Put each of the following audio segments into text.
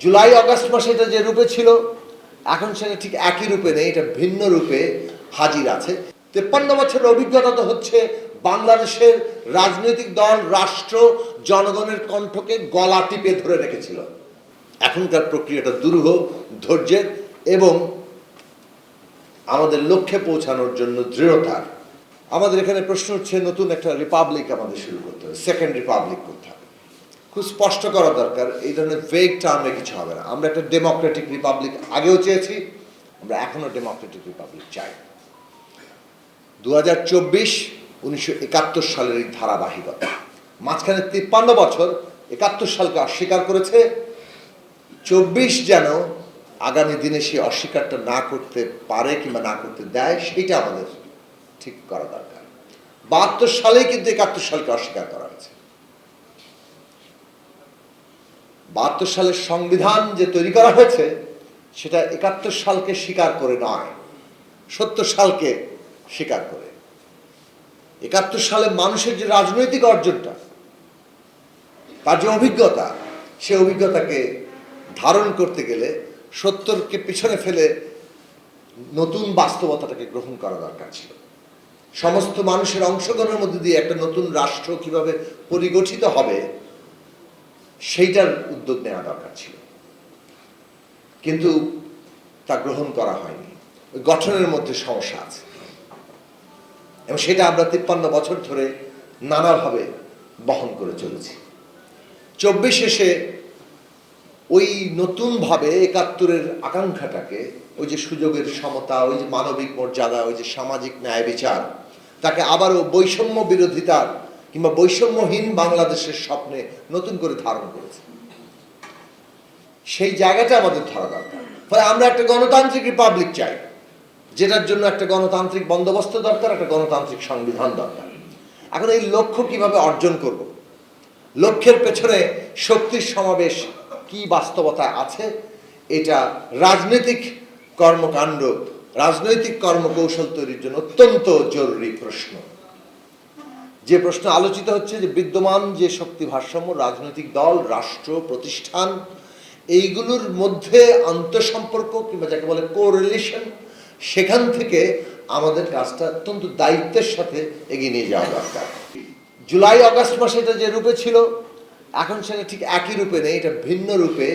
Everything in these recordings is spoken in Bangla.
জুলাই অগাস্ট মাসে এটা যে রূপে ছিল এখন সেটা ঠিক একই রূপে নেই, এটা ভিন্ন রূপে হাজির আছে। 53 বছরের অভিজ্ঞতা তো হচ্ছে বাংলাদেশের রাজনৈতিক দল, রাষ্ট্র জনগণের কণ্ঠকে গলা টিপে ধরে রেখেছিল। এখনকার প্রক্রিয়াটা দুরূহ, ধৈর্যের এবং আমাদের লক্ষ্যে পৌঁছানোর জন্য দৃঢ়তার। আমাদের এখানে প্রশ্ন হচ্ছে নতুন একটা রিপাবলিক আমাদের শুরু করতে হবে, সেকেন্ড রিপাবলিক করতে হবে। খুব স্পষ্ট করা দরকার, এই ধরনের ভেগ টার্মে কিছু হবে না। আমরা একটা ডেমোক্রেটিক রিপাবলিক আগেও চেয়েছি, আমরা এখনো ডেমোক্রেটিক রিপাবলিক চাই। 2024 1971 সালের এই ধারাবাহিকতা, মাঝখানে 53 বছর 71 সালকে অস্বীকার করেছে। 24 যেন আগামী দিনে সে অস্বীকারটা না করতে পারে কিংবা না করতে দেয়, সেইটা আমাদের ঠিক করা দরকার। 72 সালেই কিন্তু 71 সালকে অস্বীকার করা হয়েছে। 72 সালের সংবিধান যে তৈরি করা হয়েছে সেটা 71 সালকে স্বীকার করে নয়, 70 সালকে স্বীকার করে। 71 সালে মানুষের যে রাজনৈতিক অর্জনটা, তার যে অভিজ্ঞতা, সে অভিজ্ঞতাকে ধারণ করতে গেলে 70কে পিছনে ফেলে নতুন বাস্তবতাটাকে গ্রহণ করা দরকার ছিল। সমস্ত মানুষের অংশগ্রহণের মধ্যে দিয়ে একটা নতুন রাষ্ট্র কিভাবে পরিগঠিত হবে সেইটার উদ্যোগ নেওয়া দরকার ছিল, কিন্তু তা গ্রহণ করা হয়নি। ওই গঠনের মধ্যে সমস্যা আছে এবং সেটা আমরা 53 বছর ধরে নানাভাবে বহন করে চলেছি। 24 শেষে ওই নতুনভাবে 71-এর আকাঙ্ক্ষাটাকে, ওই যে সুযোগের সমতা, ওই যে মানবিক মর্যাদা, ওই যে সামাজিক ন্যায় বিচার, তাকে আবারও বৈষম্য বিরোধিতার কিংবা বৈষম্যহীন বাংলাদেশের স্বপ্নে নতুন করে ধারণ করেছে। সেই জায়গাটা আমাদের ধরা দরকার। ফলে আমরা একটা গণতান্ত্রিক রিপাবলিক চাই, যেটার জন্য একটা গণতান্ত্রিক বন্দোবস্ত দরকার, একটা গণতান্ত্রিক সংবিধান দরকার। এখন এই লক্ষ্য কিভাবে অর্জন করব, লক্ষ্যের পেছনে শক্তির সমাবেশ কি বাস্তবতা আছে, এটা রাজনৈতিক কর্মকাণ্ড, রাজনৈতিক কর্মকৌশল তৈরির জন্য অত্যন্ত জরুরি প্রশ্ন। যে প্রশ্ন আলোচিত হচ্ছে যে বিদ্যমান যে শক্তি ভারসাম্য, রাজনৈতিক দল, রাষ্ট্র, প্রতিষ্ঠান, এইগুলোর মধ্যে আন্তঃসম্পর্ক কিংবা যাকে বলে কোরিলেশন, সেখান থেকে আমাদের কাজটা অত্যন্ত দায়িত্বের সাথে এগিয়ে নিয়ে যাওয়া দরকার। জুলাই অগাস্ট মাসে এটা যে রূপে ছিল এখন সেটা ঠিক একই রূপে নেই, এটা ভিন্ন রূপে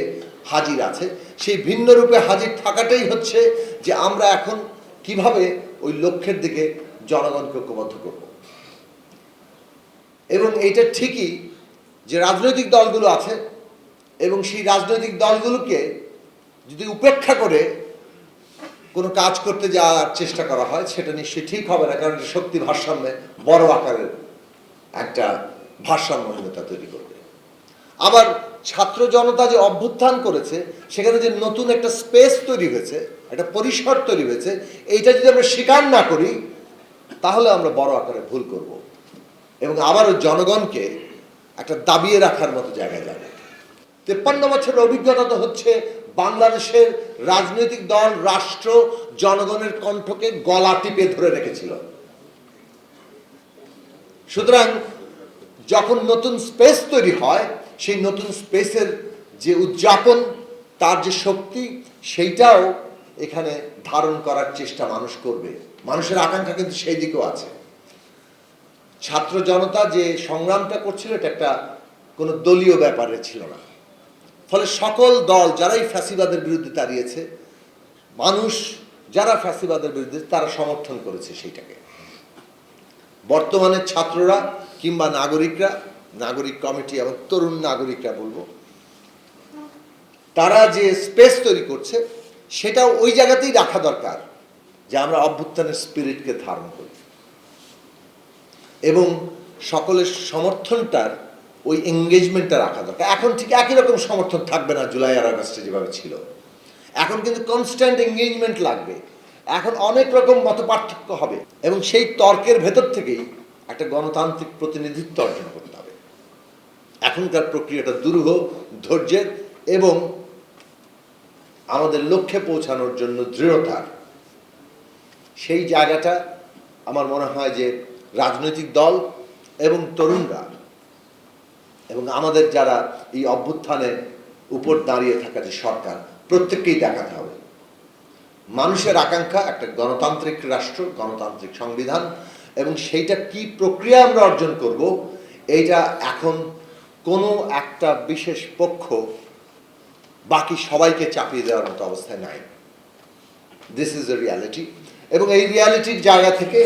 হাজির আছে। সেই ভিন্ন রূপে হাজির থাকাটাই হচ্ছে যে আমরা এখন কিভাবে ওই লক্ষ্যের দিকে জনগণকে ঐক্যবদ্ধ করব। এবং এইটা ঠিকই যে রাজনৈতিক দলগুলো আছে এবং সেই রাজনৈতিক দলগুলোকে যদি উপেক্ষা করে কোনো কাজ করতে যাওয়ার চেষ্টা করা হয়, সেটা নিশ্চয়ই ঠিক হবে না, কারণ শক্তি ভারসাম্যে বড় আকারের একটা ভারসাম্যহীনতা তৈরি করবে। আবার ছাত্র জনতা যে অভ্যুত্থান করেছে, সেখানে যে নতুন একটা স্পেস তৈরি হয়েছে, একটা পরিসর তৈরি হয়েছে, এইটা যদি আমরা স্বীকার না করি তাহলে আমরা বড় আকারে ভুল করব এবং আবারও জনগণকে একটা দাবিয়ে রাখার মতো জায়গায় যাবে। 53 বছরের অভিজ্ঞতা তো হচ্ছে বাংলাদেশের রাজনৈতিক দল, রাষ্ট্র জনগণের কণ্ঠকে গলা টিপে ধরে রেখেছিল। সুতরাং যখন নতুন স্পেস তৈরি হয়, সেই নতুন স্পেসের যে উদযাপন, তার যে শক্তি, সেইটাও এখানে ধারণ করার চেষ্টা মানুষ করবে। মানুষের আকাঙ্ক্ষা কিন্তু সেই দিকেও আছে। ছাত্র জনতা যে সংগ্রামটা করছিল, এটা একটা কোনো দলীয় ব্যাপারে ছিল না। ফলে সকল দল যারাই ফ্যাসিবাদের বিরুদ্ধে দাঁড়িয়েছে, মানুষ যারা ফ্যাসিবাদের বিরুদ্ধে, তারা সমর্থন করেছে সেইটাকে। বর্তমানে ছাত্ররা কিংবা নাগরিকরা, নাগরিক কমিটি এবং তরুণ নাগরিকরা বলবো, তারা যে স্পেস তৈরি করছে সেটাও ওই জায়গাতেই রাখা দরকার যে আমরা অভ্যুত্থানের স্পিরিটকে ধারণ করি এবং সকলের সমর্থনটার ওই এঙ্গেজমেন্টটা রাখা দরকার। এখন ঠিক একই রকম সমর্থন থাকবে না জুলাই আর আগস্টে যেভাবে ছিল। এখন কিন্তু কনস্ট্যান্ট এঙ্গেজমেন্ট লাগবে, এখন অনেক রকম মত পার্থক্য হবে এবং সেই তর্কের ভেতর থেকেই একটা গণতান্ত্রিক প্রতিনিধিত্ব অর্জন করতে হবে। এখনকার প্রক্রিয়াটা দুরূহ, ধৈর্যের এবং আমাদের লক্ষ্যে পৌঁছানোর জন্য দৃঢ়তার। সেই জায়গাটা আমার মনে হয় যে রাজনৈতিক দল এবং তরুণরা এবং আমাদের যারা এই অভ্যুত্থানে উপর দাঁড়িয়ে থাকা যে সরকার, প্রত্যেককেই দেখাতে হবে মানুষের আকাঙ্ক্ষা একটা গণতান্ত্রিক রাষ্ট্র, গণতান্ত্রিক সংবিধান, এবং সেইটা কি প্রক্রিয়া আমরা অর্জন করব, এইটা এখন কোনো একটা বিশেষ পক্ষ বাকি সবাইকে চাপিয়ে দেওয়ার মতো অবস্থায় নাই। দিস ইজ এ রিয়ালিটি, এবং এই রিয়ালিটির জায়গা থেকে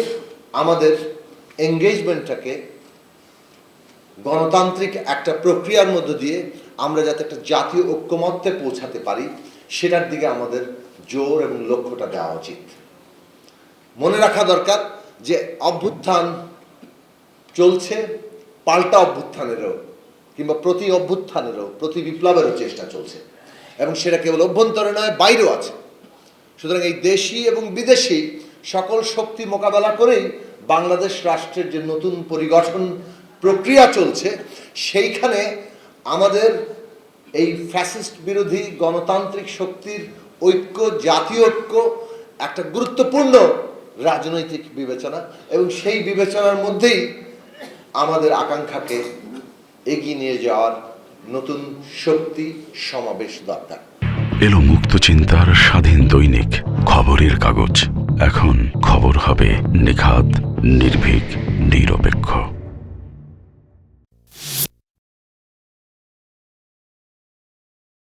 আমাদের এঙ্গেজমেন্টটাকে গণতান্ত্রিক একটা প্রক্রিয়ার মধ্য দিয়ে আমরা যাতে একটা জাতীয় ঐক্যমত্যে পৌঁছাতে পারি, সেটার দিকে আমাদের জোর এবং লক্ষ্যটা দেওয়া উচিত। মনে রাখা দরকার যে অভ্যুত্থান চলছে, পাল্টা অভ্যুত্থানেরও কিংবা প্রতি অভ্যুত্থানেরও, প্রতি বিপ্লবেরও চেষ্টা চলছে, এবং সেটা কেবল অভ্যন্তরে নয়, বাইরেও আছে। সুতরাং এই দেশি এবং বিদেশি সকল শক্তি মোকাবেলা করেই বাংলাদেশ রাষ্ট্রের যে নতুন পরিগঠন প্রক্রিয়া চলছে, সেইখানে আমাদের এই ফ্যাসিস্ট বিরোধী গণতান্ত্রিক শক্তির ঐক্য, জাতীয় ঐক্য একটা গুরুত্বপূর্ণ রাজনৈতিক বিবেচনা, এবং সেই বিবেচনার মধ্যেই আমাদের আকাঙ্ক্ষাকে এগিয়ে নিয়ে যাওয়ার নতুন শক্তি সমাবেশ দরকার। এলো মুক্ত চিন্তার স্বাধীন দৈনিক খবরের কাগজ। এখন খবর হবে নিখাত, নির্ভীক, নিরপেক্ষ।